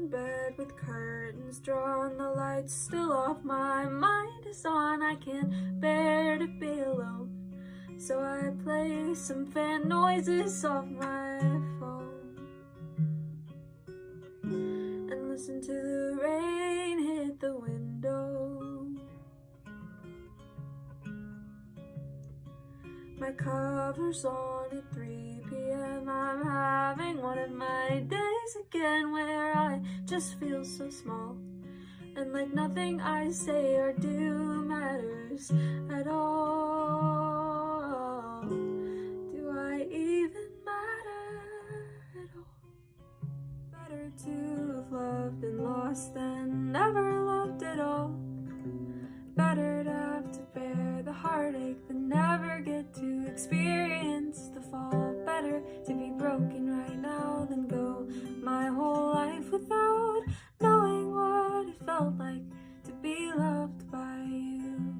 in bed with curtains drawn, the lights still off, my mind is on. I can't bear to be alone, so I play some fan noises off my phone and listen to the rain hit the window. My cover's on at 3 p.m. I'm having one of my days again where I just feel so small, and like nothing I say or do matters at all. Do I even matter at all? Better to have loved and lost than never loved at all. Better to have to bear the heartache than never get to experience the fall. Better to be broken right now than go my whole life without knowing what it felt like to be loved by you.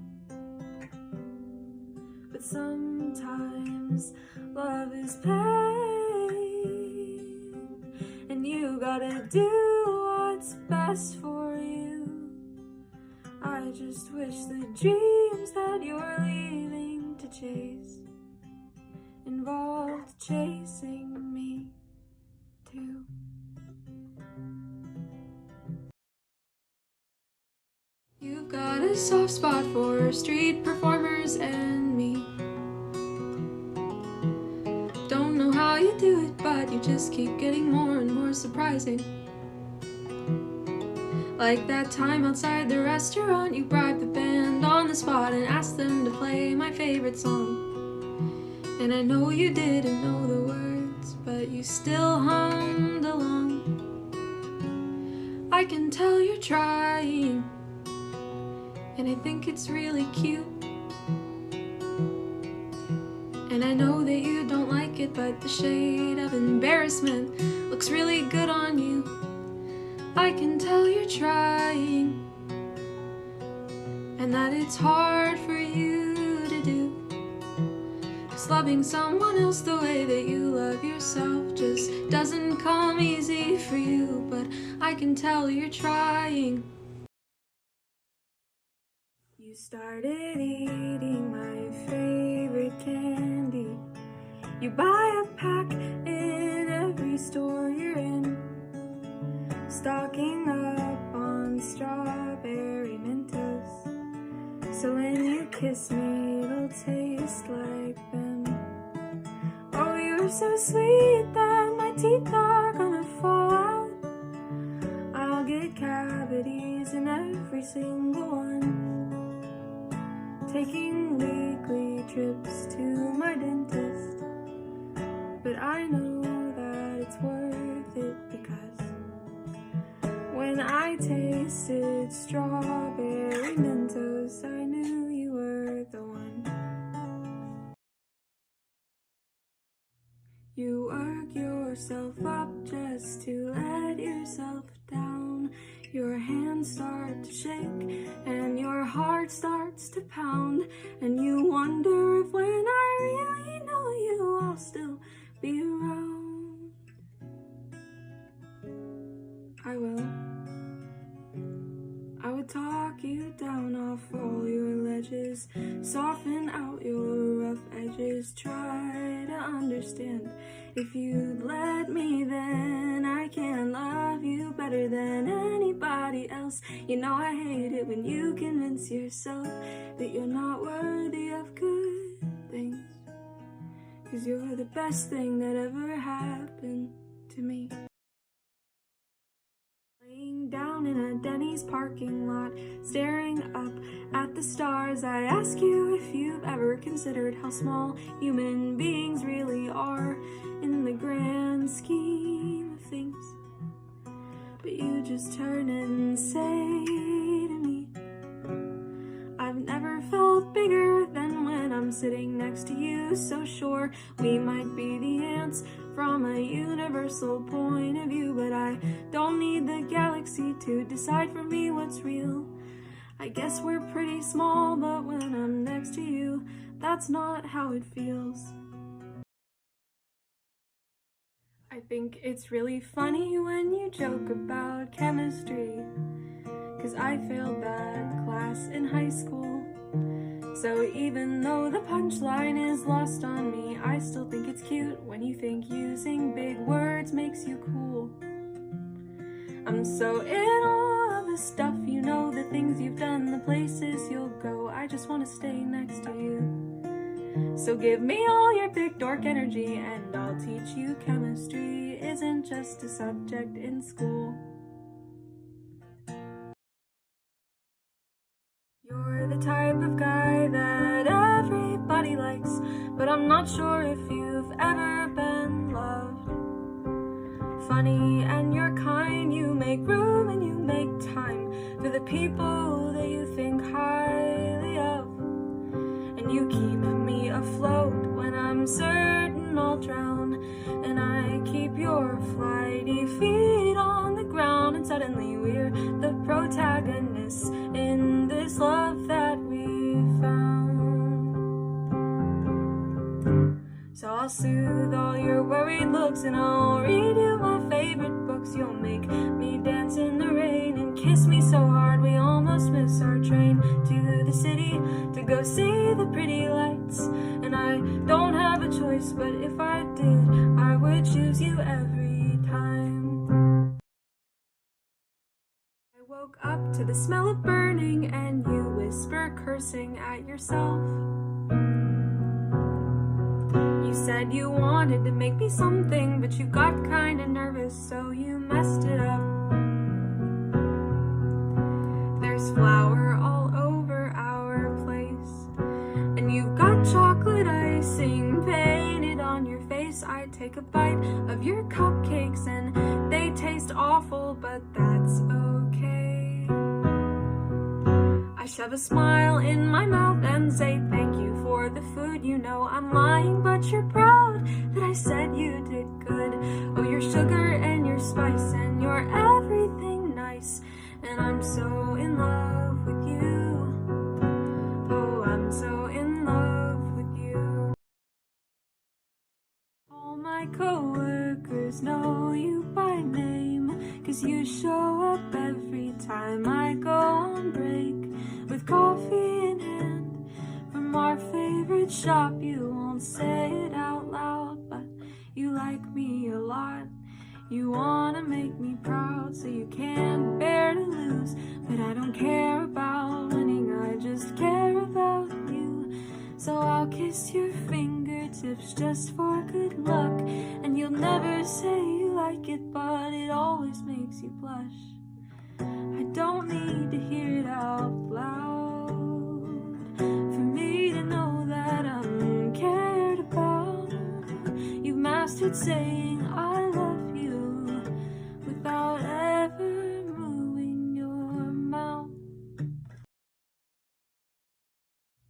But sometimes love is pain, and you gotta do what's best for you. I just wish the dreams that you're leaving to chase involved chasing me too. You've got a soft spot for street performers and me. Don't know how you do it, but you just keep getting more and more surprising. Like that time outside the restaurant, you bribed the band on the spot and asked them to play my favorite song. And I know you didn't know the words, but you still hummed along. I can tell you're trying, and I think it's really cute. And I know that you don't like it, but the shade of embarrassment looks really good on you. I can tell you're trying, and that it's hard for you to do. Just loving someone else the way that you love yourself just doesn't come easy for you, but I can tell you're trying. You started eating my favorite candy. You buy a pack in every store you're in, stocking up on strawberry Mentos, so when you kiss me it'll taste like them. Oh, you're so sweet that my teeth are gonna fall out. I'll get cavities in every single one, taking weekly trips to my dentist. But I know that it's worth it, because when I tasted strawberry Mentos, I knew you were the one. You work yourself up just to let yourself down. Your hands start to shake and your heart starts to pound, and you wonder if when I really know you, I'll still be around. I will. I would talk you down off all your ledges, soften out your rough edges, try to understand. If you'd let me, then I can love you better than anybody else. You know I hate it when you convince yourself that you're not worthy of good things, 'cause you're the best thing that ever happened to me. Laying down in a Denny's parking lot, staring up at the stars, I ask you if you've ever considered how small human beings really are in the grand scheme of things. But you just turn and say to me, I've never felt bigger than when I'm sitting next to you, so sure we might be the ants from a universal point of view, but I don't need the galaxy to decide for me what's real. I guess we're pretty small, but when I'm next to you, that's not how it feels. I think it's really funny when you joke about chemistry, 'cause I failed that class in high school. So even though the punchline is lost on me, I still think it's cute when you think using big words makes you cool. I'm so in awe of the stuff you know, the things you've done, the places you'll go. I just want to stay next to you. So give me all your big dork energy and I'll teach you chemistry isn't just a subject in school. You're the type of guy that everybody likes, but I'm not sure if you've ever been loved. Funny and you're kind, you make room and you make time for the people that you think highly of. And you keep me afloat when I'm certain I'll drown, and I keep your flighty feet on the ground, and suddenly we're the protagonists in this love that we found. So I'll soothe all your worried looks and I'll read you my favorite books. You'll make me dance in the rain and kiss me so hard we almost miss our train to the city to go see the pretty lights. And I don't have a choice, but if I did, I would choose you every time. I woke up to the smell of burning and you whisper cursing at yourself. You said you wanted to make me something, but you got kinda nervous, so you messed it up. There's flour all over our place, and you've got chocolate icing painted on your face. I take a bite of your cupcakes and they taste awful, but that's okay. I shove a smile in my mouth and say thank you for the food. You know I'm lying, but you're proud that I said you did good. Oh, your sugar and your spice and your everything nice, and I'm so in love with you. Oh, I'm so in love with you. All my coworkers know you by name, 'cause you show up every time I go on break with coffee in hand from our favorite shop. You won't say it out loud, but you like me a lot. You wanna make me proud, so you can't bear to lose. But I don't care about winning, I just care about you. So I'll kiss your fingertips just for good luck, and you'll never say you like it, but it always makes you blush. I don't need to hear it out loud for me to know that I'm cared about. You've mastered saying I love you without ever moving your mouth.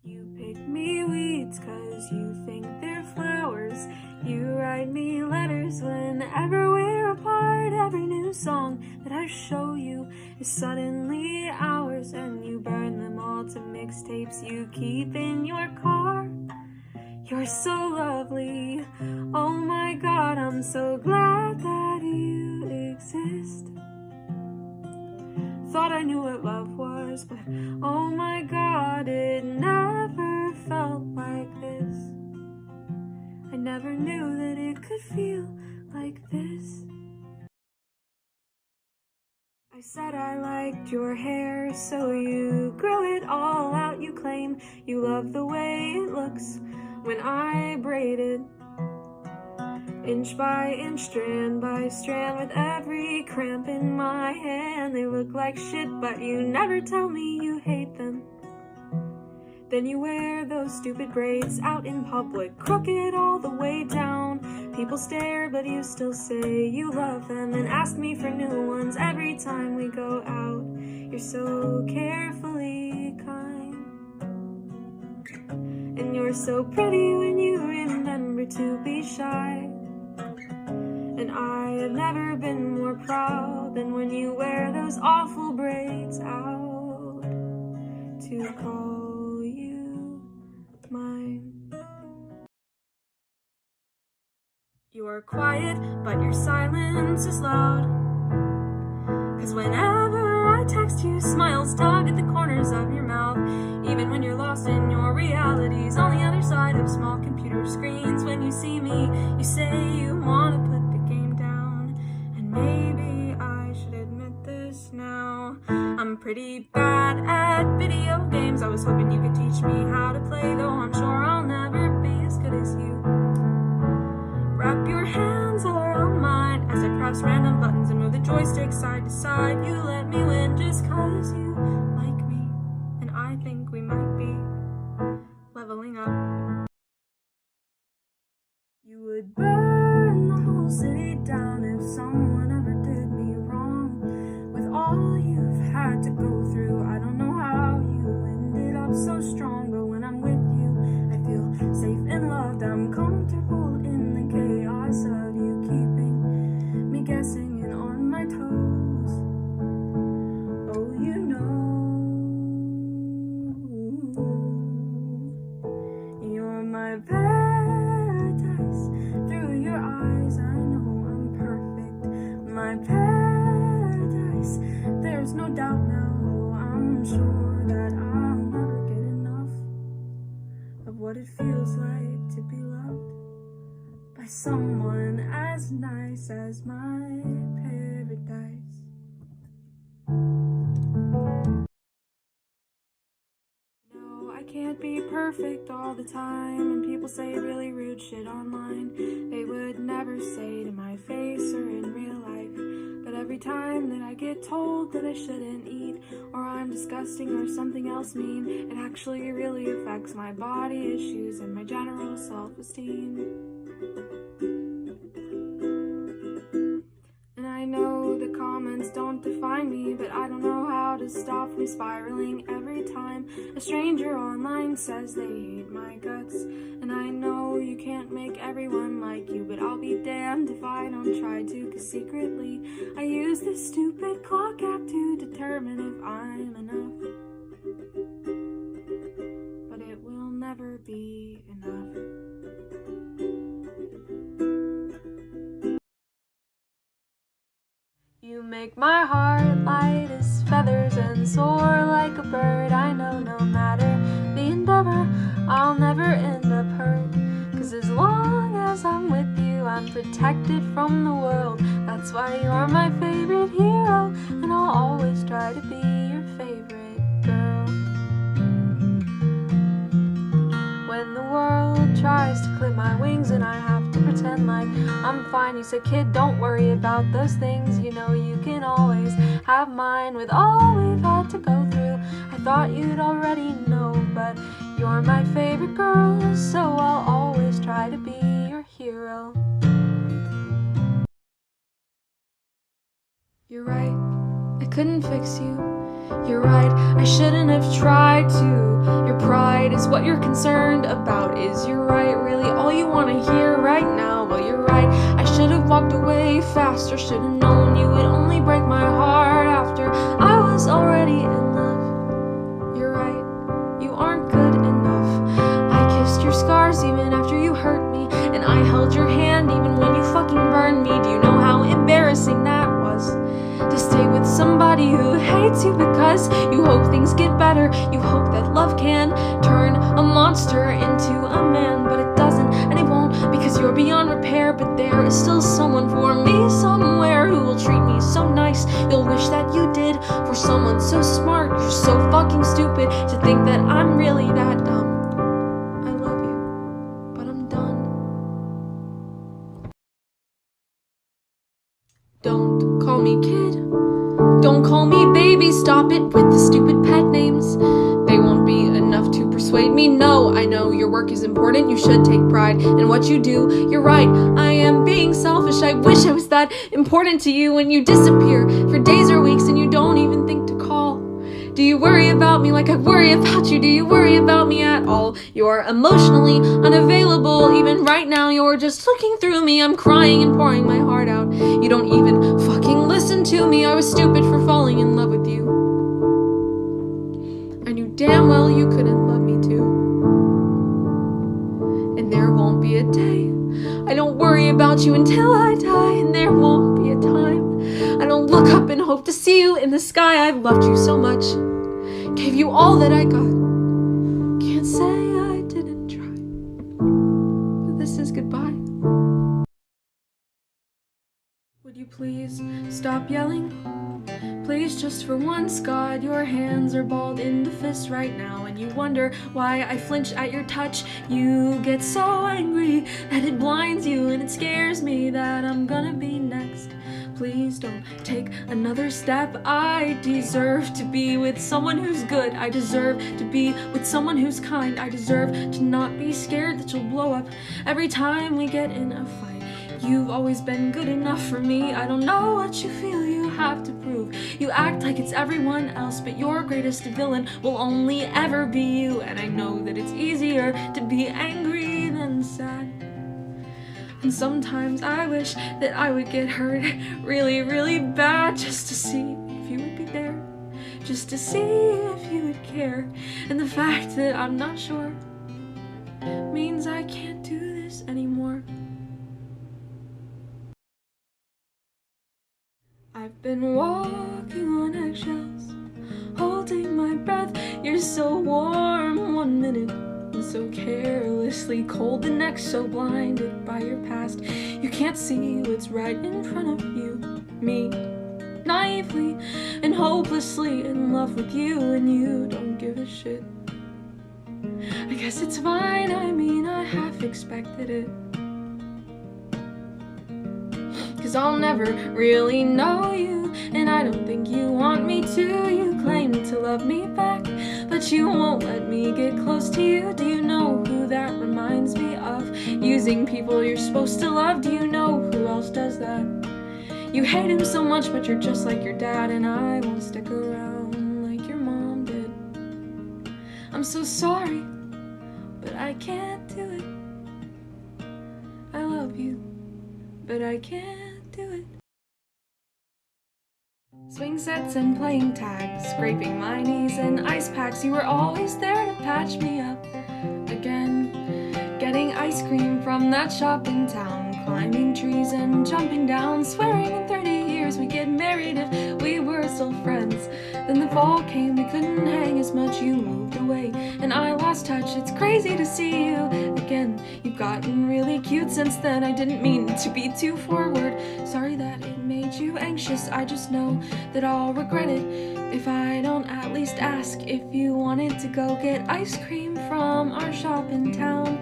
You pick me weeds 'cause you think they're flowers. You write me letters whenever we're apart. Every new song that I show you is suddenly ours, and you burn them all to mixtapes you keep in your car. You're so lovely, oh my God, I'm so glad that you exist. Thought I knew what love was, but oh my God, it never felt like this. I never knew that it could feel like this. I said I liked your hair, so you grow it all out. You claim you love the way it looks when I braid it, inch by inch, strand by strand, with every cramp in my hand. They look like shit, but you never tell me you hate them. Then you wear those stupid braids out in public, crooked all the way down. People stare, but you still say you love them and ask me for new ones every time we go out. You're so carefully kind, and you're so pretty when you remember to be shy. And I have never been more proud than when you wear those awful braids out to call you mine. You're quiet, but your silence is loud. 'Cause whenever I text you, smiles tug at the corners of your mouth. Even when you're lost in your realities on the other side of small computer screens. When you see me, you say you wanna put the game down. And maybe I should admit this now. I'm pretty bad at video games. I was hoping you could teach me how to play, though I'm sure I'll never be as good as you. Wrap your hands around mine as I press random buttons and move the joystick side to side. You let me win just 'cause you like me, and I think we might be leveling up. You would burn the whole city down if someone ever did me wrong. With all you've had to go through, I don't know how you ended up so strong. But when I'm with you, I feel safe and loved. I'm comfortable in the chaos of you keeping me guessing and on my toes. Oh, you know, you're my paradise. Through your eyes, I know I'm perfect. My paradise, there's no doubt now. I'm sure that I'll never get enough of what it feels like to be loved by someone as nice as my paradise. No, I can't be perfect all the time, and people say really rude shit online. They would never say to my face or in real life. But every time that I get told that I shouldn't eat, or I'm disgusting or something else mean, it actually really affects my body issues and my general self-esteem. And I know the comments don't define me, but I don't know how to stop from spiraling every time a stranger online says they hate my guts. And I know you can't make everyone like you, but I'll be damned if I don't try to, 'cause secretly I use this stupid clock app to determine if I'm enough. But it will never be enough. You make my heart light as feathers and soar like a bird. I know no matter the endeavor, I'll never end up hurt. 'Cause as long as I'm with you, I'm protected from the world. That's why you're my favorite hero, and I'll always try to be your favorite girl. When the world tries to clip my wings and I have to pretend like I'm fine, you say, kid, don't worry about those things. You know you can always have mine. With all we've had to go through, I thought you'd already know, but you're my favorite girl, so I'll always try to be your hero. You're right, I couldn't fix you. You're right, I shouldn't have tried to. Your pride is what you're concerned about. Is you're right really all you want to hear right now? Well, you're right, I should have walked away faster. Should have known you would only break my heart after I was already in love. You're right, you aren't good enough. I kissed your scars even after you hurt me, and I held your hand even when you fucking burned me. Do you know how embarrassing that was? To stay with somebody who hates you because you hope things get better. You hope that love can turn a monster into a man, but it doesn't, and it won't, because you're beyond repair. But there is still someone for me somewhere who will treat me so nice you'll wish that you did. For someone so smart, you're so fucking stupid to think that I'm really that dumb. I love you, but I'm done. Don't call me kid, don't call me baby, stop it with the stupid pet names. They won't be enough to persuade me. No, I know your work is important, you should take pride in what you do. You're right, I am being selfish. I wish I was that important to you when you disappear for days or weeks and you don't even think to call. Do you worry about me like I worry about you? Do you worry about me at all? You're emotionally unavailable. Even right now, you're just looking through me. I'm crying and pouring my heart out. You don't even fucking listen to me. I was stupid for falling in love with you. I knew damn well you couldn't love me too. And there won't be a day I don't worry about about you until I die, and there won't be a time I don't look up and hope to see you in the sky. I've loved you so much, gave you all that I got. Can't say I didn't try, but this is goodbye. Would you please stop yelling? Please, just for once, God, your hands are balled into fists right now, and you wonder why I flinch at your touch. You get so angry that it blinds you, and it scares me that I'm gonna be next. Please don't take another step. I deserve to be with someone who's good. I deserve to be with someone who's kind. I deserve to not be scared that you'll blow up every time we get in a fight. You've always been good enough for me. I don't know what you feel you have to prove. You act like it's everyone else, but your greatest villain will only ever be you. And I know that it's easier to be angry than sad. And sometimes I wish that I would get hurt really, really bad, just to see if you would be there, just to see if you would care. And the fact that I'm not sure means I can't do this anymore. I've been walking on eggshells, holding my breath. You're so warm one minute and so carelessly cold the next, so blinded by your past you can't see what's right in front of you. Me, naively and hopelessly in love with you, and you don't give a shit. I guess it's fine, I mean, I half expected it. 'Cause I'll never really know you, and I don't think you want me to. You claim to love me back, but you won't let me get close to you. Do you know who that reminds me of? Using people you're supposed to love. Do you know who else does that? You hate him so much, but you're just like your dad, and I won't stick around like your mom did. I'm so sorry, but I can't do it. I love you, but I can't do it. Swing sets and playing tag, scraping my knees in ice packs. You were always there to patch me up again. Getting ice cream from that shop in town, climbing trees and jumping down, swearing in 30 years we'd get married if we were still friends. Then the fall came, we couldn't hang as much, you moved away and I lost touch. It's crazy to see you again. You've gotten really cute since then. I didn't mean to be too forward. Sorry that it made you anxious. I just know that I'll regret it if I don't at least ask if you wanted to go get ice cream from our shop in town.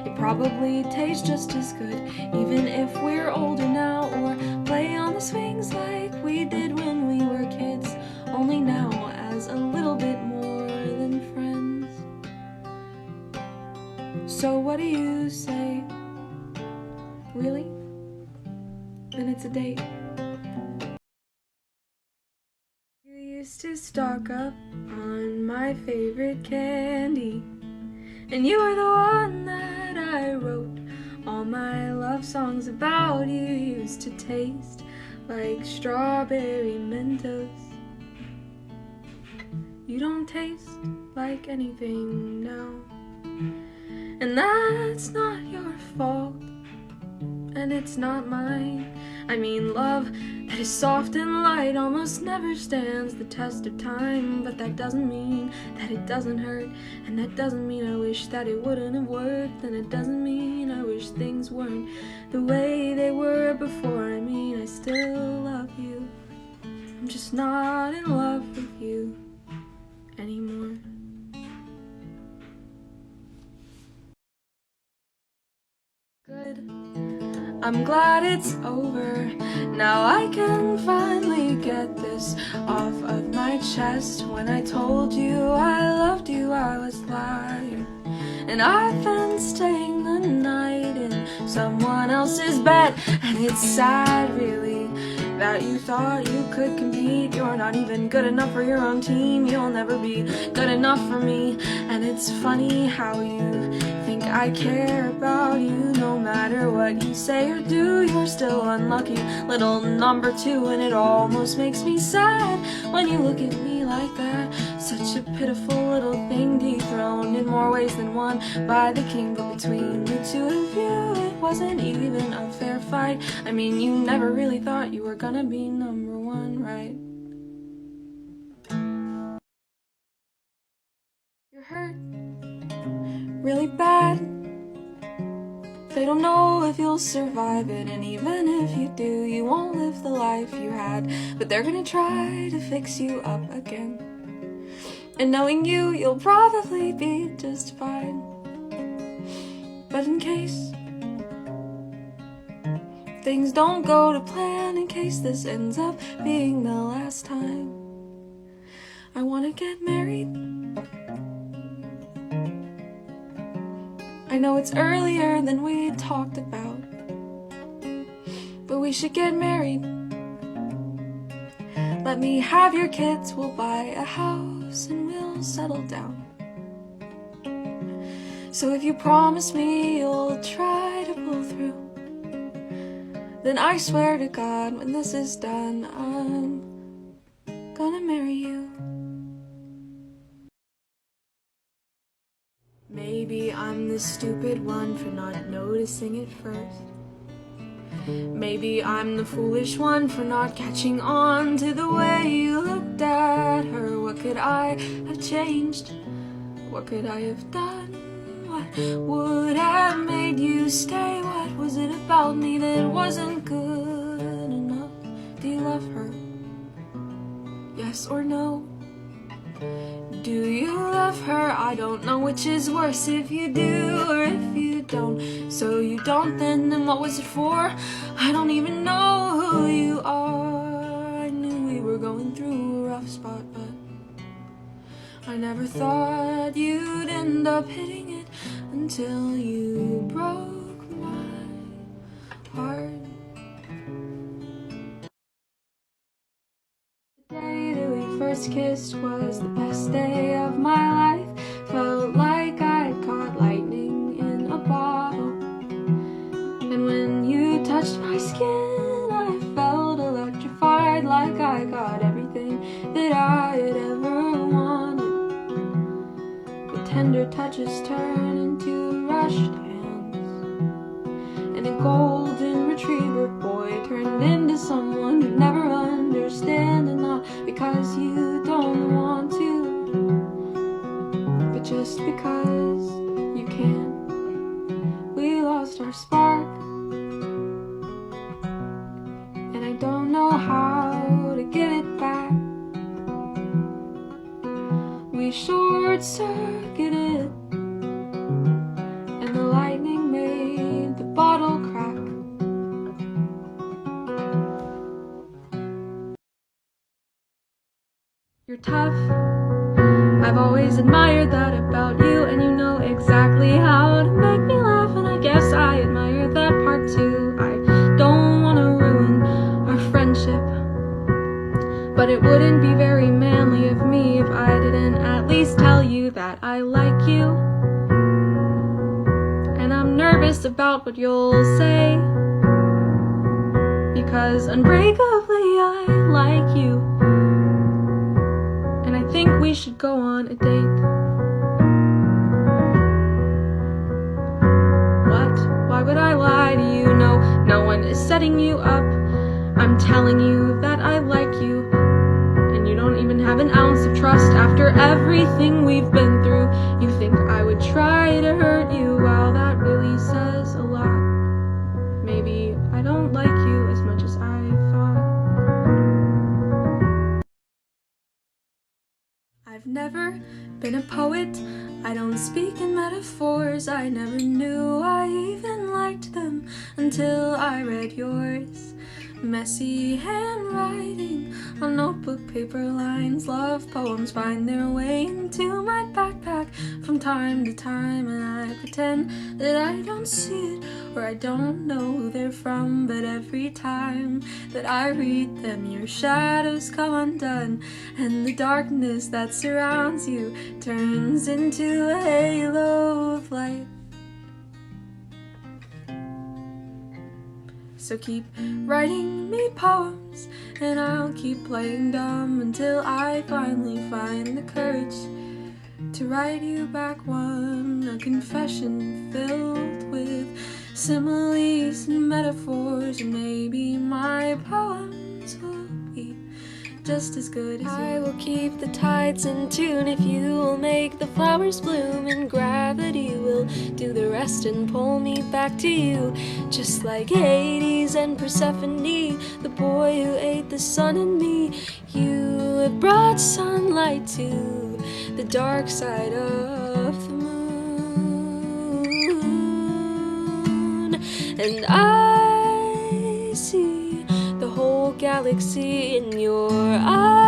It probably tastes just as good, even if we're older now, or play on the swings like we did when we were kids, only now as a little bit more than friends. So what do you say? Really? Then it's a date. You used to stock up on my favorite candy, and you were the one that I wrote all my love songs about. You used to taste like strawberry Mentos. You don't taste like anything now, and that's not your fault, and it's not mine. I mean, love that is soft and light almost never stands the test of time, but that doesn't mean that it doesn't hurt, and that doesn't mean I wish that it wouldn't have worked, and it doesn't mean I wish things weren't the way they were before. I mean, I still love you, I'm just not in love with you anymore. Good. I'm glad it's over. Now I can finally get this off of my chest. When I told you I loved you, I was lying. And I've been staying the night in someone else's bed. And it's sad, really, that you thought you could compete. You're not even good enough for your own team. You'll never be good enough for me. And it's funny how you think think I care about you. No matter what you say or do, you're still unlucky little number two, and it almost makes me sad when you look at me like that. Such a pitiful little thing, dethroned in more ways than one by the king. But between the two of you, it wasn't even a fair fight. I mean, you never really thought you were gonna be number one, right? You're hurt really bad. They don't know if you'll survive it, and even if you do, you won't live the life you had. But they're gonna try to fix you up again, and knowing you, you'll probably be just fine. But in case things don't go to plan, in case this ends up being the last time, I wanna get married. I know it's earlier than we talked about, but we should get married. Let me have your kids, we'll buy a house and we'll settle down. So if you promise me you'll try to pull through, then I swear to God, when this is done, I'm gonna marry you. Maybe I'm the stupid one for not noticing it first. Maybe I'm the foolish one for not catching on to the way you looked at her. What could I have changed? What could I have done? What would have made you stay? What was it about me that wasn't good enough? Do you love her? Yes or no? Do you love her? I don't know which is worse, if you do or if you don't. So you don't, then what was it for? I don't even know who you are. I knew we were going through a rough spot, but I never thought you'd end up hitting it until you broke my heart. The day that we first kissed was the best day of my life. Felt like I caught lightning in a bottle, and when you touched my skin, I felt electrified, like I got everything that I had ever wanted. But tender touches turn into rushed hands, and a golden retriever boy turned into someone you'd never understand. And not because you don't want to, but just because you can't. We lost our spark, and I don't know how to get it back. We short-circuited, and the lightning made the bottle crack. You're tough, I've always admired that about you, and you know exactly how to make me laugh, and I guess I admire that part too. I don't want to ruin our friendship, but it wouldn't be very manly of me if I didn't at least tell you that I like you. And I'm nervous about what you'll say, because unbreakably I like you, and I think we should go on a date. What? Why would I lie to you? No, no one is setting you up. I'm telling you that I like you, and you don't even have an ounce of trust after everything we've been through. You think I would try to hurt you? Well, that really says a lot. Maybe I don't like you as much as I thought. I've never been a poet, I don't speak in metaphors. I never knew I even liked them until I read yours. Messy handwriting on notebook paper lines. Love poems find their way into my backpack from time to time, and I pretend that I don't see it, or I don't know who they're from. But every time that I read them, your shadows come undone, and the darkness that surrounds you turns into a halo of light. So keep writing me poems, and I'll keep playing dumb until I finally find the courage to write you back one, a confession filled with similes and metaphors, and maybe my poems will be just as good as you. I will keep the tides in tune if you will make the flowers bloom, and gravity will do the rest and pull me back to you. Just like Hades and Persephone, the boy who ate the sun and me. You have brought sunlight to the dark side of the moon, and I see the whole galaxy in your eyes,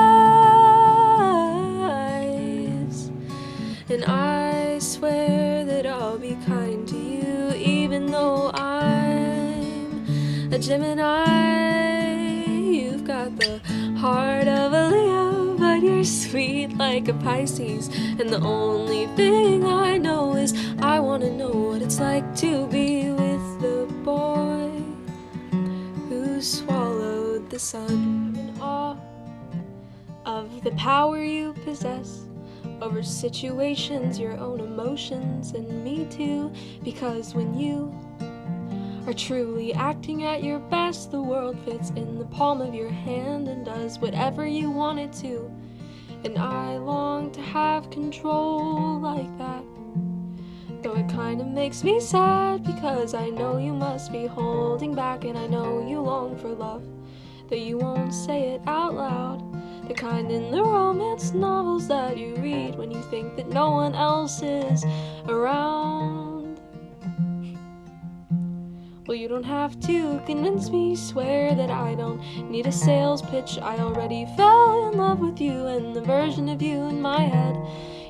and I swear that I'll be kind to you even though I'm a Gemini. You've got the heart of a Leo, but you're sweet like a Pisces, and the only thing I know is I want to know what it's like to be with the boy who swallowed the sun. I'm in awe of the power you possess over situations, your own emotions, and me too, because when you are truly acting at your best, the world fits in the palm of your hand and does whatever you want it to. And I long to have control like that, though it kind of makes me sad, because I know you must be holding back, and I know you long for love, though you won't say it out loud. The kind in the romance novels that you read when you think that no one else is around. Well, you don't have to convince me, swear that I don't need a sales pitch. I already fell in love with you and the version of you in my head.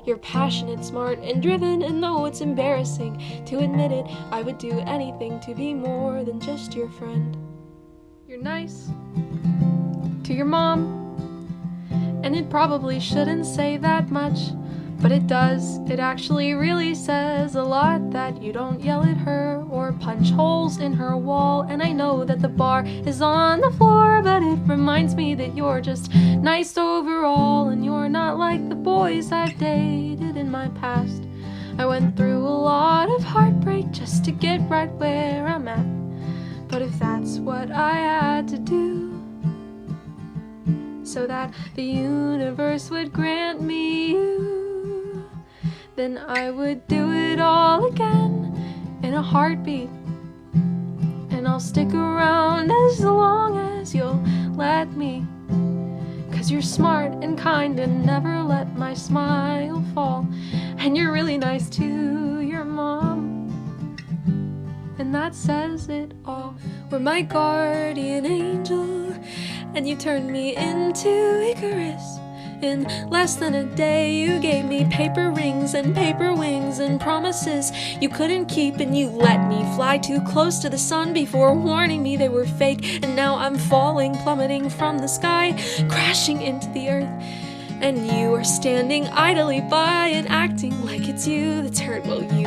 You're passionate, smart, and driven, and though it's embarrassing to admit it, I would do anything to be more than just your friend. You're nice to your mom, and it probably shouldn't say that much, but it does. It actually really says a lot that you don't yell at her or punch holes in her wall. And I know that the bar is on the floor, but it reminds me that you're just nice overall, and you're not like the boys I've dated in my past. I went through a lot of heartbreak just to get right where I'm at, but if that's what I had to do so that the universe would grant me you, then I would do it all again in a heartbeat. And I'll stick around as long as you'll let me, 'cause you're smart and kind and never let my smile fall. And you're really nice to your mom, and that says it all. We're my guardian angel, and you turned me into Icarus. In less than a day, you gave me paper rings and paper wings and promises you couldn't keep, and you let me fly too close to the sun before warning me they were fake. And now I'm falling, plummeting from the sky, crashing into the earth, and you are standing idly by and acting like it's you that's hurt. Well, you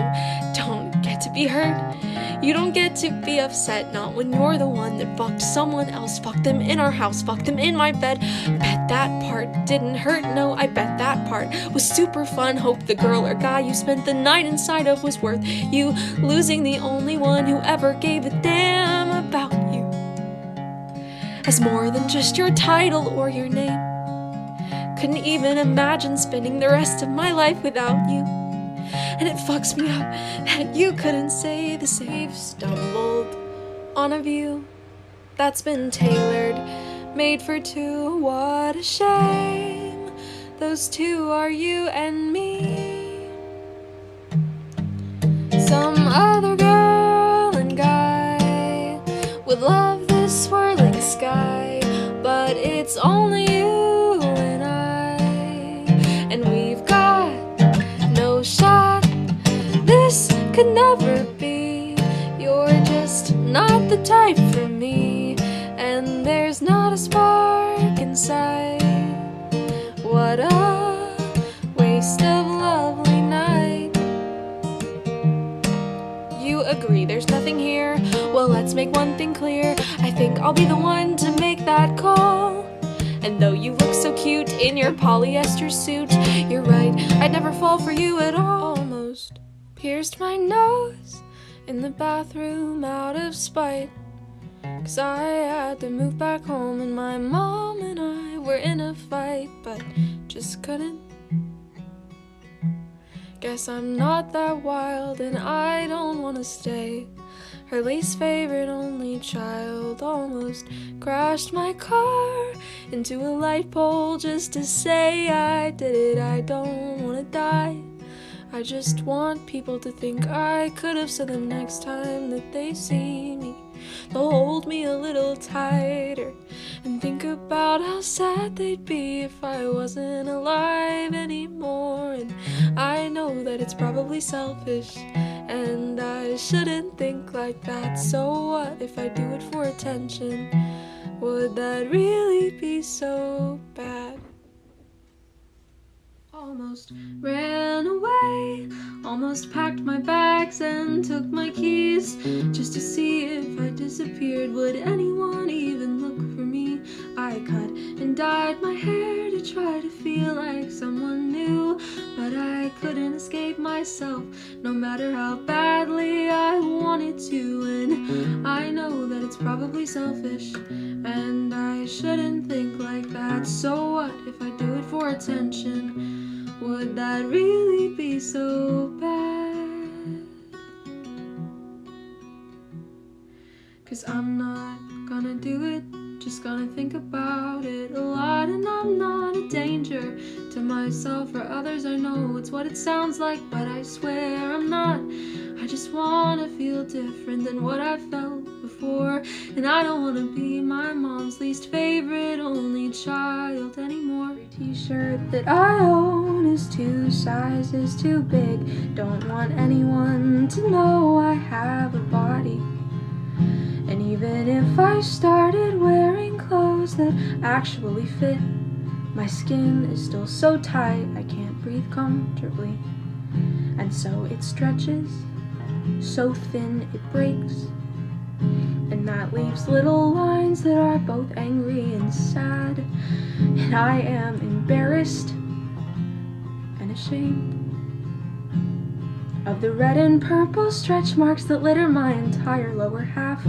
don't get to be hurt. You don't get to be upset, not when you're the one that fucked someone else. Fucked them in our house, fucked them in my bed. Bet that part didn't hurt, no, I bet that part was super fun. Hope the girl or guy you spent the night inside of was worth you losing the only one who ever gave a damn about you as more than just your title or your name. Couldn't even imagine spending the rest of my life without you. And it fucks me up that you couldn't say the same. We've stumbled on a view that's been tailored, made for two. What a shame, those two are you and me. Some other girl and guy would love this swirling sky, but it's only you and I, and we've got no shot. This could never be. You're just not the type for me, and there's not a spark inside. What a waste of a lovely night. You agree there's nothing here? Well, let's make one thing clear. think I'll be the one to make that call. And though you look so cute in your polyester suit, you're right, I'd never fall for you at all. Almost pierced my nose in the bathroom out of spite, 'cause I had to move back home and my mom and I were in a fight, but just couldn't. Guess I'm not that wild and I don't wanna stay her least favorite only child. Almost crashed my car into a light pole just to say I did it. I don't wanna die, I just want people to think I could've, so the next time that they see me, they'll hold me a little tighter and think about how sad they'd be if I wasn't alive anymore. And I know that it's probably selfish and I shouldn't think like that. So what if I do it for attention? Would that really be so bad? Almost ran away, almost packed my bags and took my keys just to see if I disappeared. Would anyone even look for me? I cut and dyed my hair to try to feel like someone new, but I couldn't escape myself no matter how badly I wanted to. And I know that it's probably selfish and I shouldn't think like that. So what if I do it for attention? Would that really be so bad? 'Cause I'm not gonna do it, just gonna think about it a lot. And I'm not a danger to myself or others. I know it's what it sounds like, but I swear I'm not. I just wanna feel different than what I felt before. And I don't wanna be my mom's least favorite only child anymore. Every t-shirt that I own is 2 sizes too big. Don't want anyone to know I have a body. And even if I started wearing clothes that actually fit, my skin is still so tight I can't breathe comfortably. And so it stretches so thin it breaks, and that leaves little lines that are both angry and sad. And I am embarrassed and ashamed of the red and purple stretch marks that litter my entire lower half.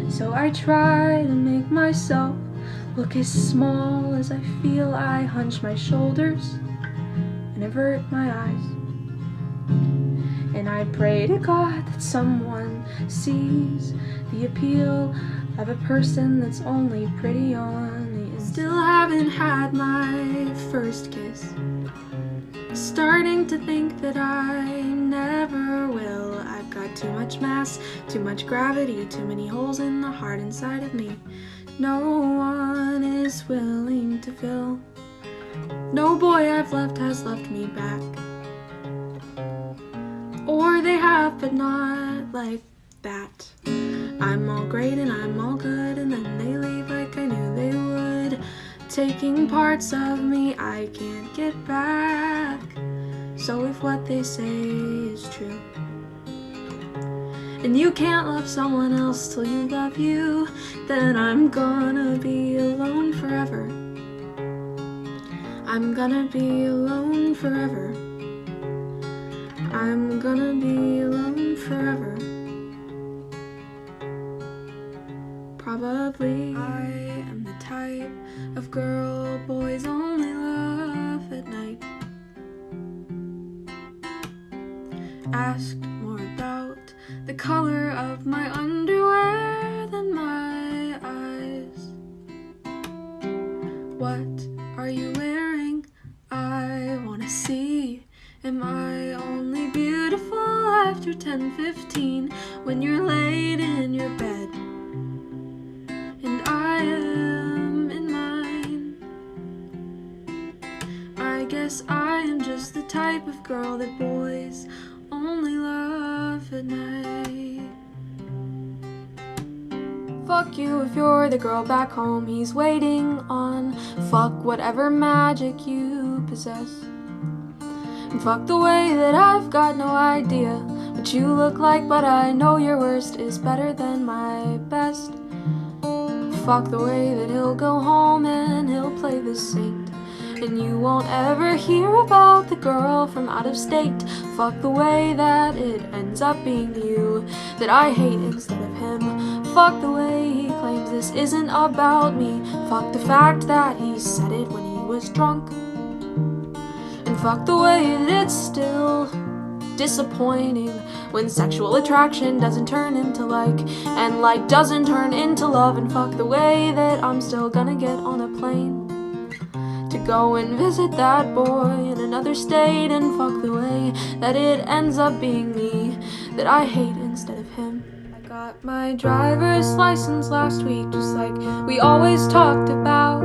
So I try to make myself look as small as I feel. I hunch my shoulders and avert my eyes, and I pray to God that someone sees the appeal of a person that's only pretty on the inside. Still haven't had my first kiss, starting to think that I never will. I've got too much mass, too much gravity, too many holes in the heart inside of me no one is willing to fill. No boy I've left has left me back, or they have, but not like that. I'm all great and I'm all good, and then they leave like I knew they would, taking parts of me I can't get back. So if what they say is true, and you can't love someone else till you love you, then I'm gonna be alone forever. I'm gonna be alone forever. I'm gonna be alone forever. Probably I am the type of girl boys only love at night. Asked more about the color of my underwear than my eyes. What are you wearing? I wanna see. Am I only beautiful after 10:15 when you're laid in your bed? And I am in mine. I guess I am just the type of girl that boys only love at night. Fuck you if you're the girl back home he's waiting on. Fuck whatever magic you possess. And fuck the way that I've got no idea what you look like, but I know your worst is better than my best. fuck the way that he'll go home and he'll play the saint, and you won't ever hear about the girl from out of state. Fuck the way that it ends up being you that I hate instead of him. Fuck the way he claims this isn't about me. Fuck the fact that he said it when he was drunk. And fuck the way that it's still disappointing when sexual attraction doesn't turn into like, and like doesn't turn into love. And fuck the way that I'm still gonna get on a plane to go and visit that boy in another state. And fuck the way that it ends up being me that I hate instead of him. I got my driver's license last week, just like we always talked about,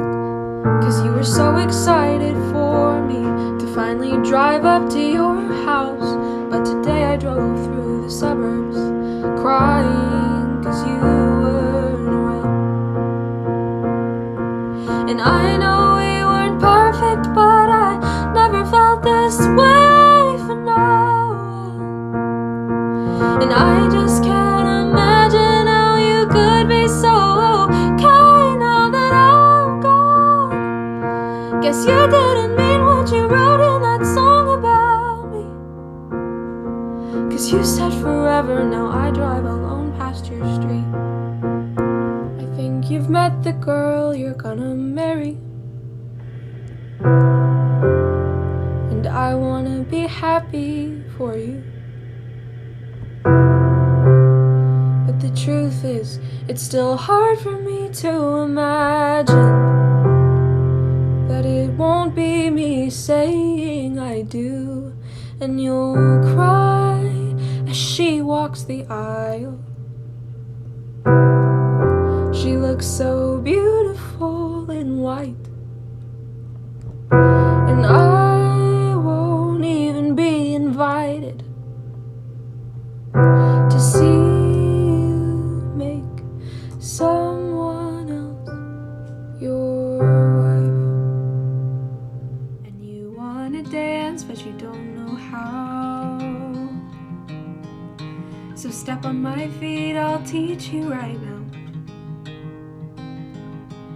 'cause you were so excited for me to finally drive up to your house. But today I drove through the suburbs crying 'cause you weren't around. And I know we weren't perfect, but I never felt this way for no one. And I just can't imagine how you could be so okay now that I'm gone. Guess you didn't mean what you wrote in that song about me, 'cause you said forever, now I drive alone past your street. I think you've met the girl you're gonna marry, and I wanna be happy for you. But the truth is, it's still hard for me to imagine that it won't be me saying I do. And you'll cry as she walks the aisle. She looks so beautiful in white, and I won't even be invited to see you make someone else your wife. And you wanna dance, but you don't know how. So step on my feet, I'll teach you right now.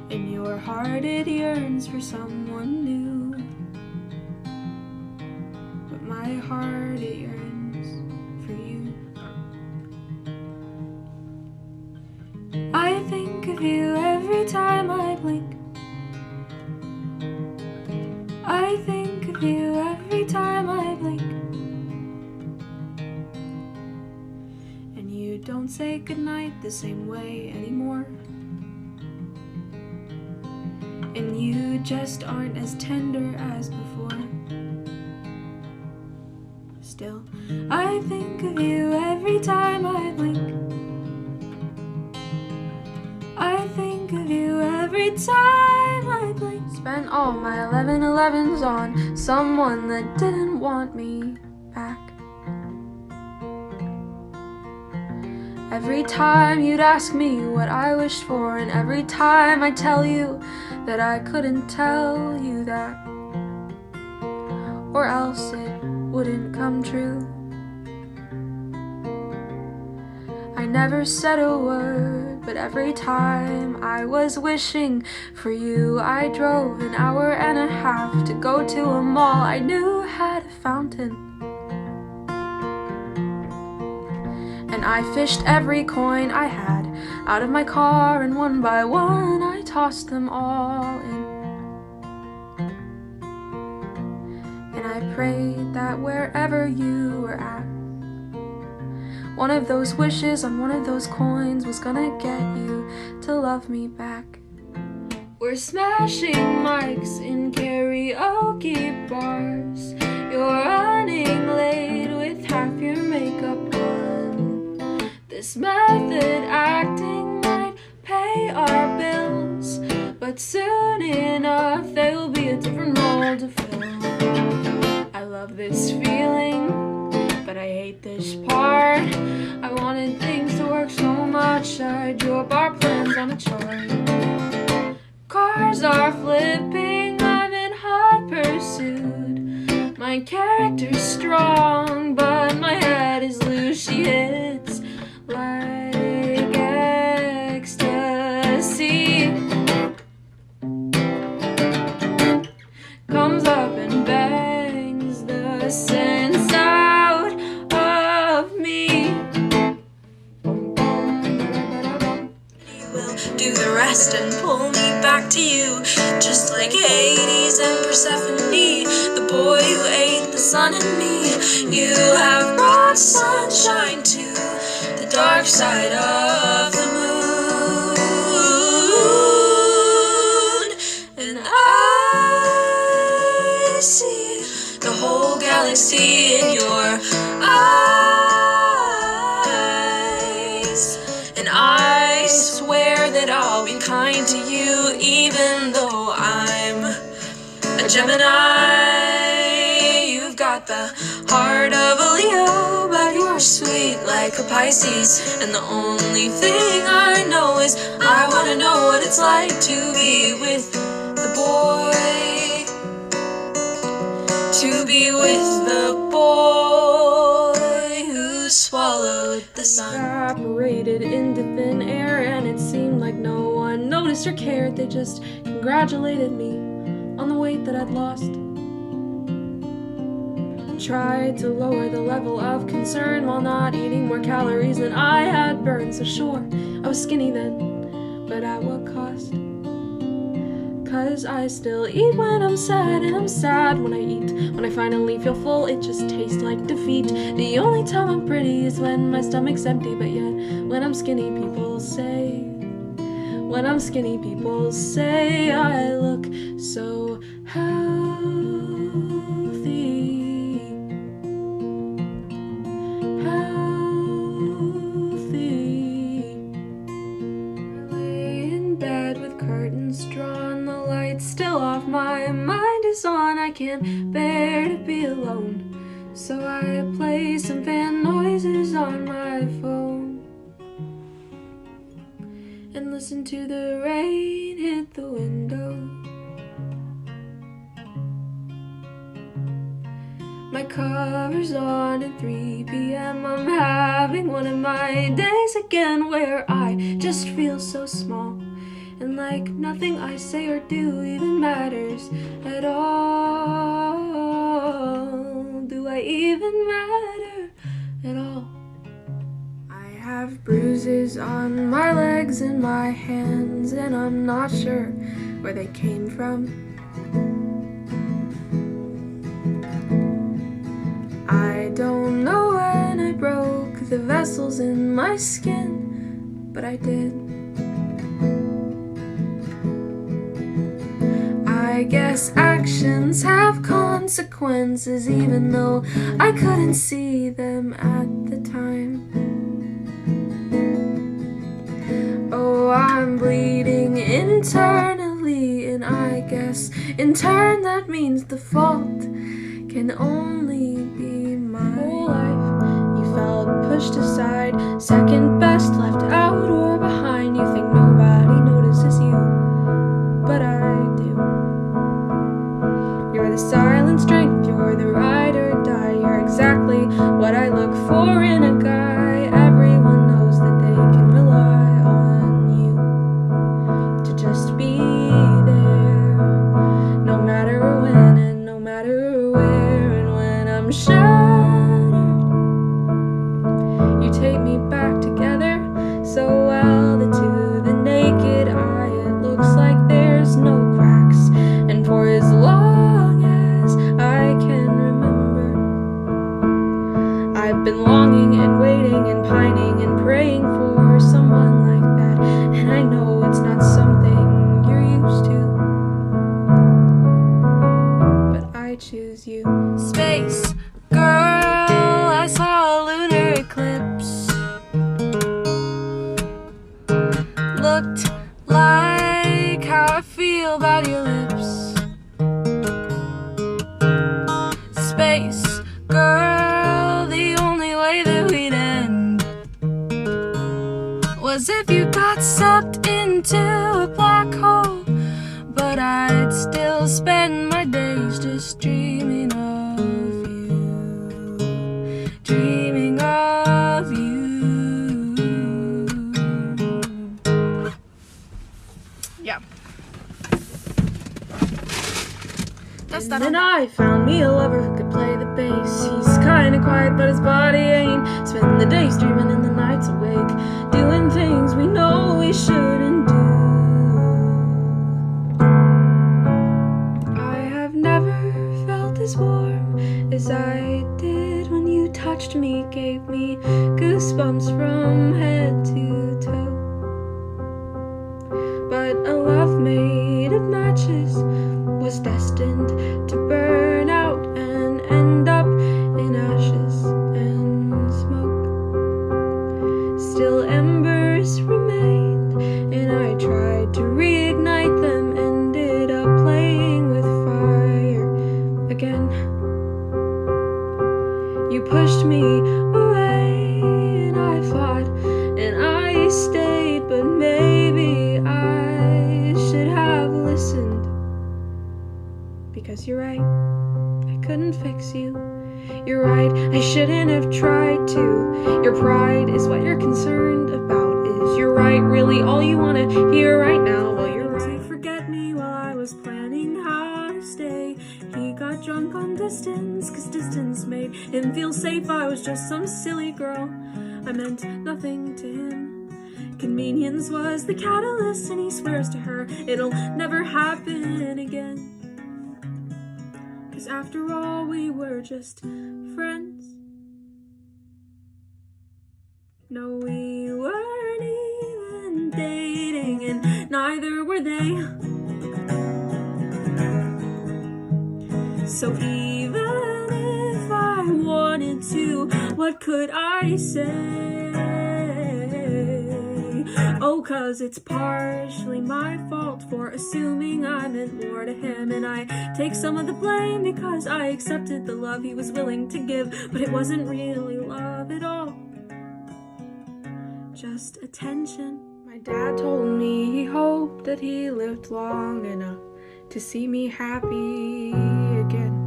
In your heart it yearns for someone new, but my heart it yearns for you. I think of you every time I blink. I think of you every time I blink. And you don't say goodnight the same way anymore. And you just aren't as tender as before. Still, I think of you every time I blink. I think of you every time I blink. Spent all my 11/11s on someone that didn't want me back. Every time you'd ask me what I wished for, and every time I'd tell you that I couldn't tell you that, or else it wouldn't come true. I never said a word, but every time I was wishing for you, I drove an hour and a half to go to a mall I knew had a fountain. And I fished every coin I had out of my car, and one by one I tossed them all in. And I prayed that wherever you were at, one of those wishes on one of those coins was gonna get you to love me back. We're smashing mics in karaoke bars. You're running late with half your makeup on. This method acting might pay our bills, but soon enough there'll be a different role to fill. I love this feeling, but I hate this part. I wanted things to work so much, I drew up our plans on a chart. Cars are flipping, I'm in hot pursuit. My character's strong, but my head is loose. She hits like ecstasy Persephone, the boy who ate the sun in me. You have brought sunshine to the dark side of the moon, and I see the whole galaxy in your eyes, and I swear that I'll be kind to you even though I'm a Gemini. You've got the heart of a Leo, but you're sweet like a Pisces, and the only thing I know is I wanna know what it's like to be with the boy, to be with the boy who swallowed the sun. Evaporated into thin air, and it seemed like no one noticed or cared. They just congratulated me on the weight that I'd lost. Tried to lower the level of concern while not eating more calories than I had burned. So sure, I was skinny then, but at what cost? 'Cause I still eat when I'm sad, and I'm sad when I eat. When I finally feel full, it just tastes like defeat. The only time I'm pretty is when my stomach's empty, but yet when I'm skinny, people say I look so healthy. Drawn, the lights still off, my mind is on. I can't bear to be alone, so I play some fan noises on my phone and listen to the rain hit the window. My cover's on at 3 p.m. I'm having one of my days again, where I just feel so small, and like nothing I say or do even matters at all. Do I even matter at all? I have bruises on my legs and my hands, and I'm not sure where they came from. I don't know when I broke the vessels in my skin, but I did. I guess actions have consequences, even though I couldn't see them at the time. Oh, I'm bleeding internally, and I guess in turn that means the fault can only be mine. Whole life you felt pushed aside, second best, left out or behind. You think nobody notices you, but I do. You're the silent strength, you're the ride or die. You're exactly what I look for in a guy. Everyone knows that they can rely on you to just be there, no matter when and no matter where. And when I'm shattered, you take me back together so well that to the naked eye it looks like there's no cracks. And for as long as I can remember, I've been longing and waiting and pining and praying for someone like that. And I know it's not something you're used to, but I choose you. Space girl, I saw a lunar eclipse. Looked like how I feel about your lips. Space girl, the only way that we'd end was if you got sucked into a black hole. But I'd still spend my days just dreaming of you, dreaming of you. Yeah. That's that. And then I found me a lover who could play the bass. He's kinda quiet, but his body ain't. Spend the days dreaming and the nights awake, doing things we know we shouldn't do. I have never as warm as I did when you touched me, gave me goosebumps from head to toe. But a love made of matches was destined to burn out and end up in ashes and smoke. Still embers remained, and I tried to reignite them, ended up playing with fire again. You pushed me away, and I fought, and I stayed, but maybe I should have listened. Because you're right, I couldn't fix you. You're right, I shouldn't have tried to. Your pride is what you're concerned about. Is you're right really all you want to hear right now? Well, you're right. Forget me while I was planning how to stay. He got drunk on distance, cause distance made him feel safe. I was just some silly girl, I meant nothing to him. Convenience was the catalyst, and he swears to her it'll never happen again. Cause after all, we were just friends. No, we weren't even dating, and neither were they. So even if I wanted to, what could I say? Oh, cause it's partially my fault for assuming I meant more to him, and I take some of the blame because I accepted the love he was willing to give, but it wasn't really love at all, just attention. My dad told me he hoped that he lived long enough to see me happy again.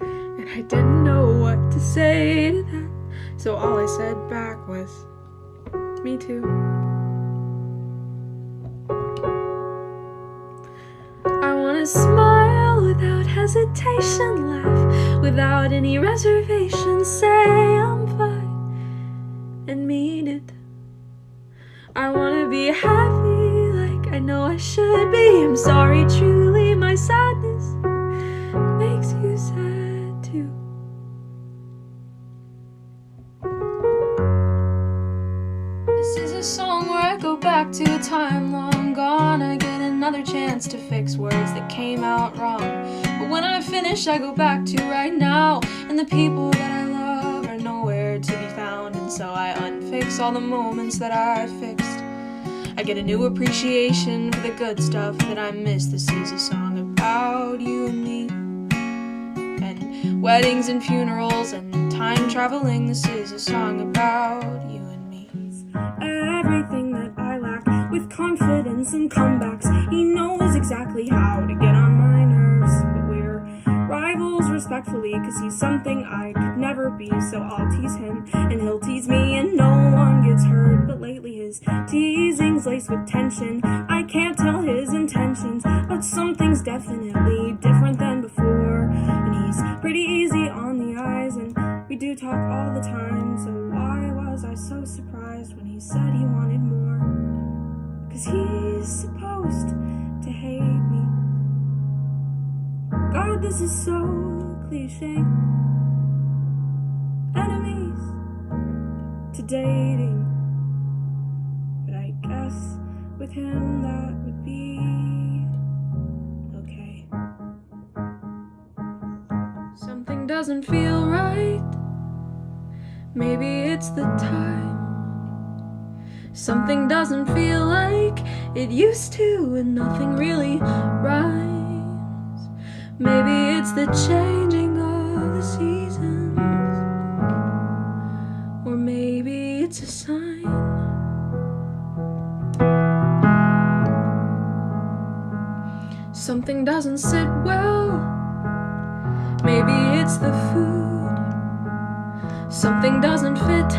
And I didn't know what to say to that, so all I said back was, me too. I wanna smile without hesitation, laugh without any reservation, say I'm fine and mean it. I wanna be happy like I know I should be. I'm sorry, truly, my sadness makes you sad too. This is a song where I go back to a time long gone. I get another chance to fix words that came out wrong. But when I finish, I go back to right now, and the people that I love are nowhere to be found. And so I unfix all the moments that I fixed. I get a new appreciation for the good stuff that I miss. This is a song about you and me, and weddings and funerals and time traveling. This is a song about you and me. Everything that I lack with confidence and comebacks. He knows exactly how to get on my nerves, but we're rivals respectfully, cause he's something I could never be. So I'll tease him and he'll tease me, and no one gets hurt. But lately his teasing's laced with tension. I can't tell his intentions, but something's definitely different than before. And he's pretty easy on the eyes, and we do talk all the time. So why was I so surprised when he said he wanted more? Cause he's supposed to hate me. God, this is so cliche. Enemies to dating, but I guess with him that would be okay. Something doesn't feel right. Maybe it's the time. Something doesn't feel like it used to, and nothing really rhymes. Maybe it's the changing of the seasons, or maybe it's a sign. Something doesn't sit well. Maybe it's the food. Something doesn't fit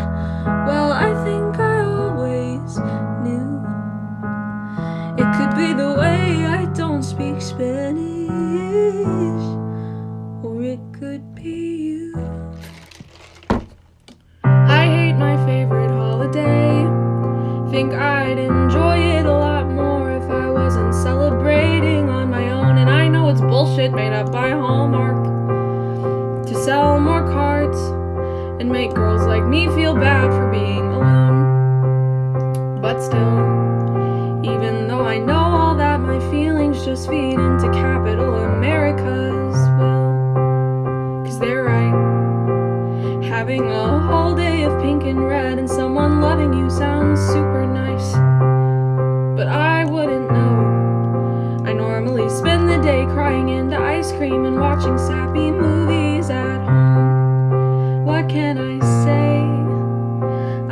well. I think I always knew. It could be the way I don't speak Spanish, or it could be you. I hate my favorite holiday. Think I'd enjoy it a lot more if I wasn't celebrating on my own just feed into capital America's will. 'Cause they're right. Having a whole day of pink and red and someone loving you sounds super nice, but I wouldn't know. I normally spend the day crying into ice cream and watching sappy movies at home. What can I say?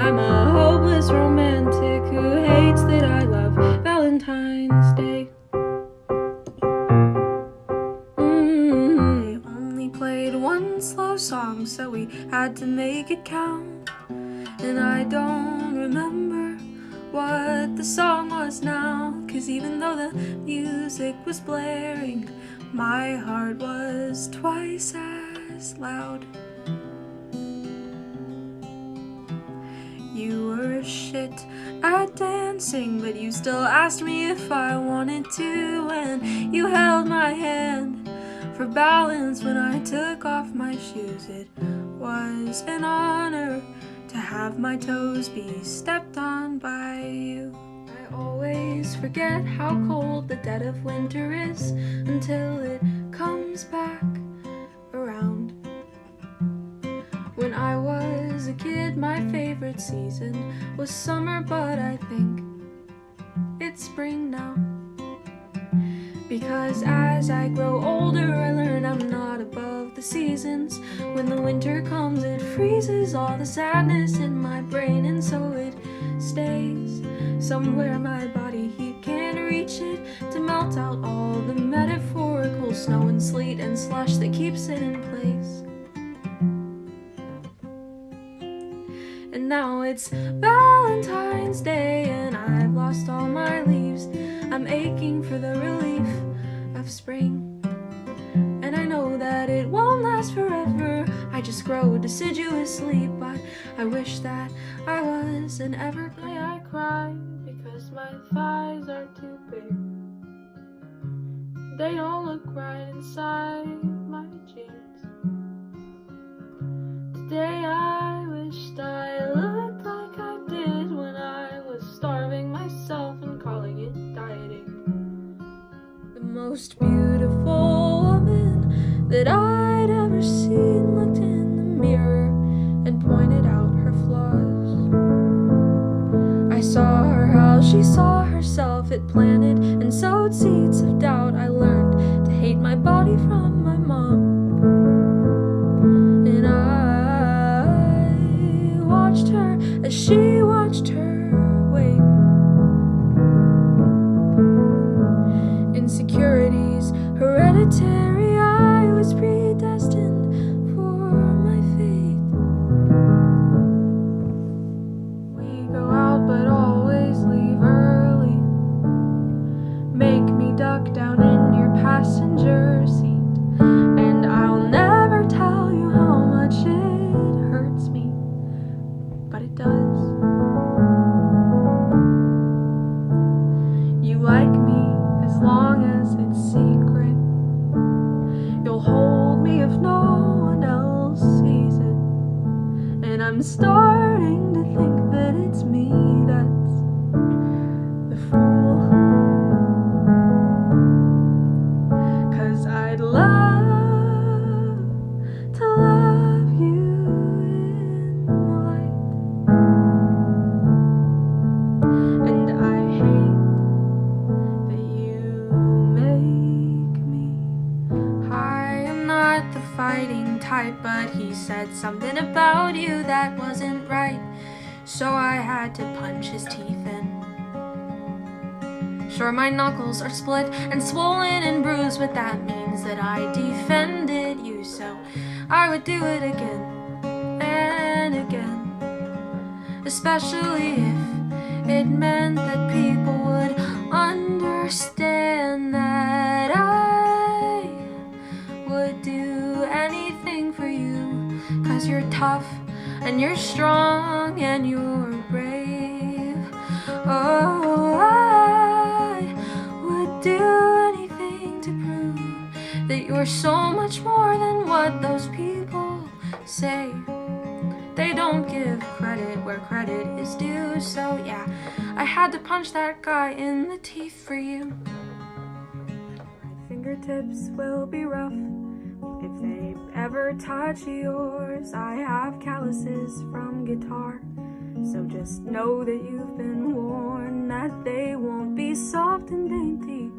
I'm a hopeless romantic who hates that I love Valentine's Day. They only played one slow song, so we had to make it count. And I don't remember what the song was now, 'cause even though the music was blaring, my heart was twice as loud. You were shit at dancing, but you still asked me if I wanted to, and you held my hand for balance when I took off my shoes. It was an honor to have my toes be stepped on by you. I always forget how cold the dead of winter is until it comes back around. When I was a kid, my favorite season was summer, but I think it's spring now. Because as I grow older, I learn I'm not above the seasons. When the winter comes, it freezes all the sadness in my brain, and so it stays somewhere my body heat can't reach it, to melt out all the metaphorical snow and sleet and slush that keeps it in place. And now it's Valentine's Day and I've lost all my leaves. I'm aching for the relief of spring, and I know that it won't last forever. I just grow deciduously, but I wish that I was an evergreen. I cry because my thighs are too big. They don't look right inside my jeans. Today I wished I looked like I did when I was starving myself and calling it dieting. The most beautiful woman that I'd ever seen looked in the mirror and pointed out her flaws. I saw her how she saw herself. It planted and sowed seeds of doubt. I learned to hate my body from my mom, and I watched her as she watched her wait. Insecurities, hereditary, I was predestined for my fate. We go out but always leave early. Make me duck down in your passenger seat, and I'll never tell you how much it hurts me, but it does. You like me as long as it's secret. You'll hold me if no one else sees it, and I'm starting to think that it's me that's the fool. 'Cause I'd love to love you in the light, and I hate that you make me. I am not the fighting type, but he said something about you that wasn't right, so I had to punch his teeth in. Sure, my knuckles are split and swollen and bruised, but that means that I defended you, so I would do it again and again, especially if it meant that people would understand that I would do anything for you. 'Cause you're tough and you're strong and you're brave. Oh, I would do anything to prove that you're so much more than what those people say. They don't give credit where credit is due, so yeah, I had to punch that guy in the teeth for you. fingertips will be rough if they ever touch yours. I have calluses from guitar, so just know that you've been warned that they won't be soft and dainty.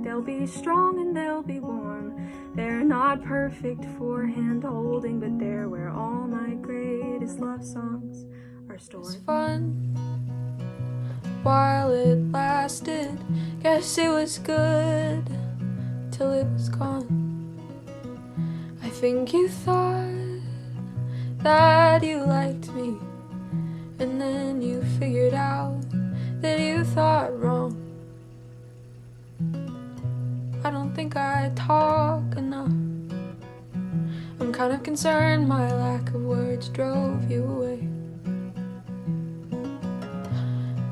They'll be strong and they'll be warm. They're not perfect for hand holding, but they're where all my greatest love songs are stored. It was fun while it lasted. Guess it was good till it was gone. I think you thought that you liked me, and then you figured out that you thought wrong. I don't think I talk enough. I'm kind of concerned my lack of words drove you away.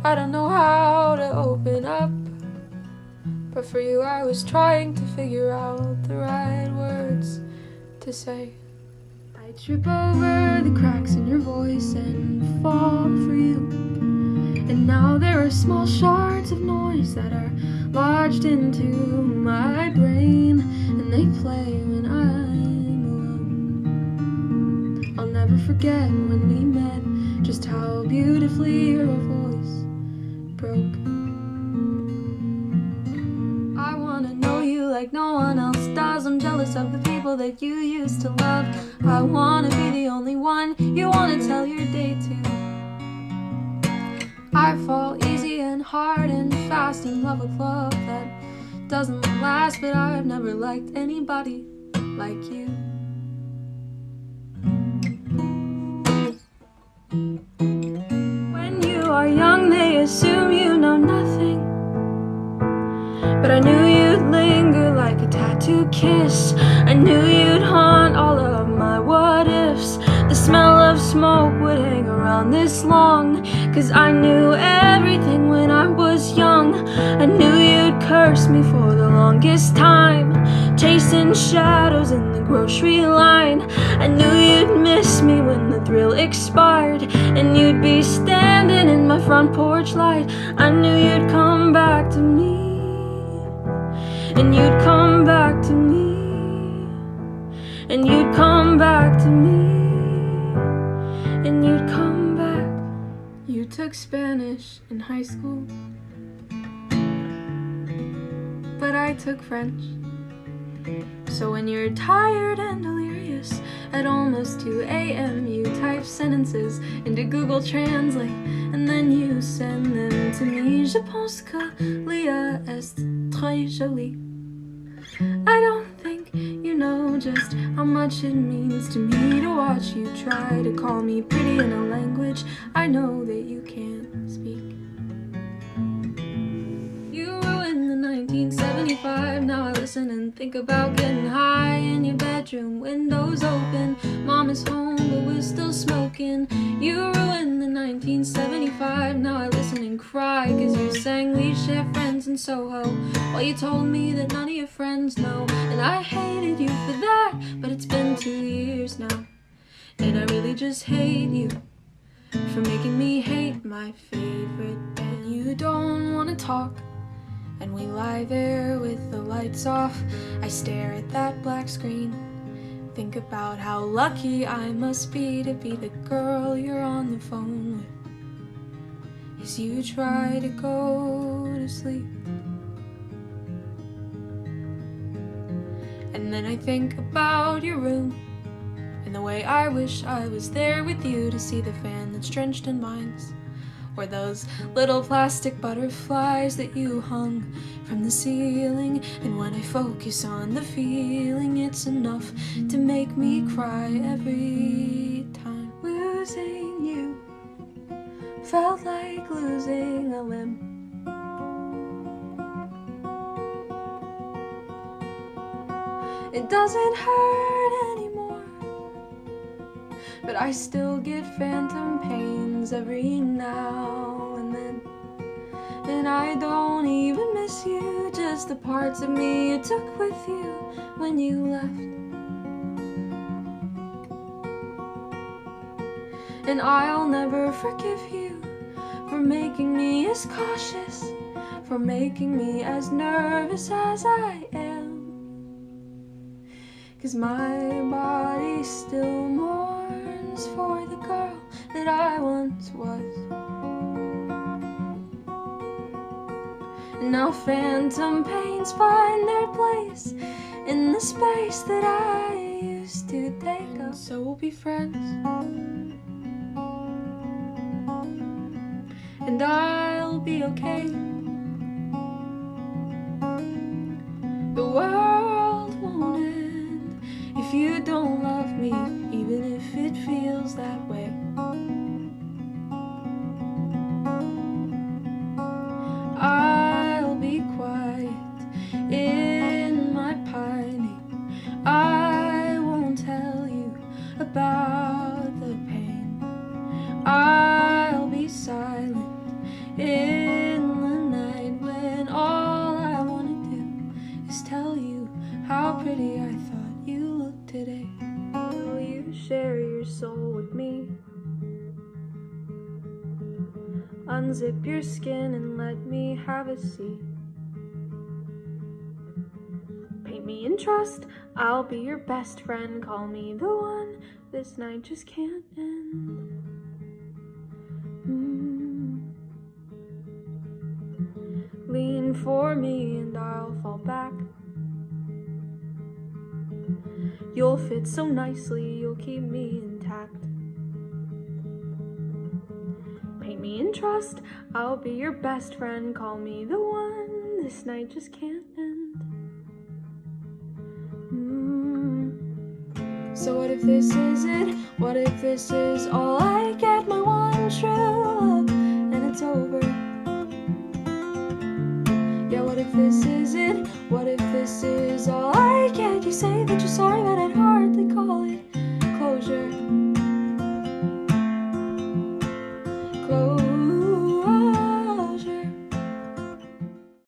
I don't know how to open up, but for you I was trying to figure out the right words to say. I trip over the cracks in your voice and fall for you. And now there are small shards of noise that are lodged into my brain, and they play when I'm alone. I'll never forget when we met, just how beautifully your voice broke. I wanna know you like no one else does. I'm jealous of the people that you used to love. I wanna be the only one you wanna tell your day to. I fall easy and hard and fast in love with love that doesn't last, but I've never liked anybody like you. When you are young, they assume you know nothing, but I knew you'd linger like a tattoo kiss. I knew you'd haunt all of my what ifs. The smell of smoke would hang around this long, 'cause I knew everything when I was young. I knew you'd curse me for the longest time, chasing shadows in the grocery line. I knew you'd miss me when the thrill expired, and you'd be standing in my front porch light. I knew you'd come back to me, and you'd come back to me, and you'd come back to me, and you'd come back. You took Spanish in high school, but I took French. So when you're tired and delirious at almost 2 a.m., you type sentences into Google Translate, and then you send them to me. Je pense que Leah est très jolie. I don't think you know just how much it means to me to watch you try to call me pretty in a language I know that you can't speak. You ruined the 1975, now I listen and think about getting high in your bedroom, windows open. Mom is home but we're still smoking. You ruined the 1975, now I listen and cry, 'cause you sang we share friends in Soho, while you told me that none of your friends know. And I hated you for that, but it's been 2 years now, and I really just hate you for making me hate my favorite band. You don't wanna talk, and we lie there with the lights off. I stare at that black screen, think about how lucky I must be to be the girl you're on the phone with as you try to go to sleep. And then I think about your room and the way I wish I was there with you to see the fan that's drenched in vines, or those little plastic butterflies that you hung from the ceiling. And when I focus on the feeling, it's enough to make me cry every time. Losing you felt like losing a limb. It doesn't hurt anymore, but I still get phantom pains every now and then. And I don't even miss you, just the parts of me you took with you when you left. And I'll never forgive you for making me as cautious, for making me as nervous as I am. 'cause my body still mourns for the girl that I once was. And now phantom pains find their place in the space that I used to take up. So we'll be friends, and I'll be okay. The world won't end if you don't love me, even if it feels that way. I'll be quiet in my pining. I won't tell you about the pain. I'll be silent in the night when all I want to do is tell you how pretty I thought you looked today. Will you share your soul with me? Unzip your skin and let me have a seat. Paint me in trust, I'll be your best friend. Call me the one, this night just can't end. Lean for me and I'll fall back. You'll fit so nicely, you'll keep me intact. Paint me in trust, I'll be your best friend. Call me the one, this night just can't end. So what if this is it? What if this is all I get? My one true love, and it's over. Yeah, what if this is it? What if this is all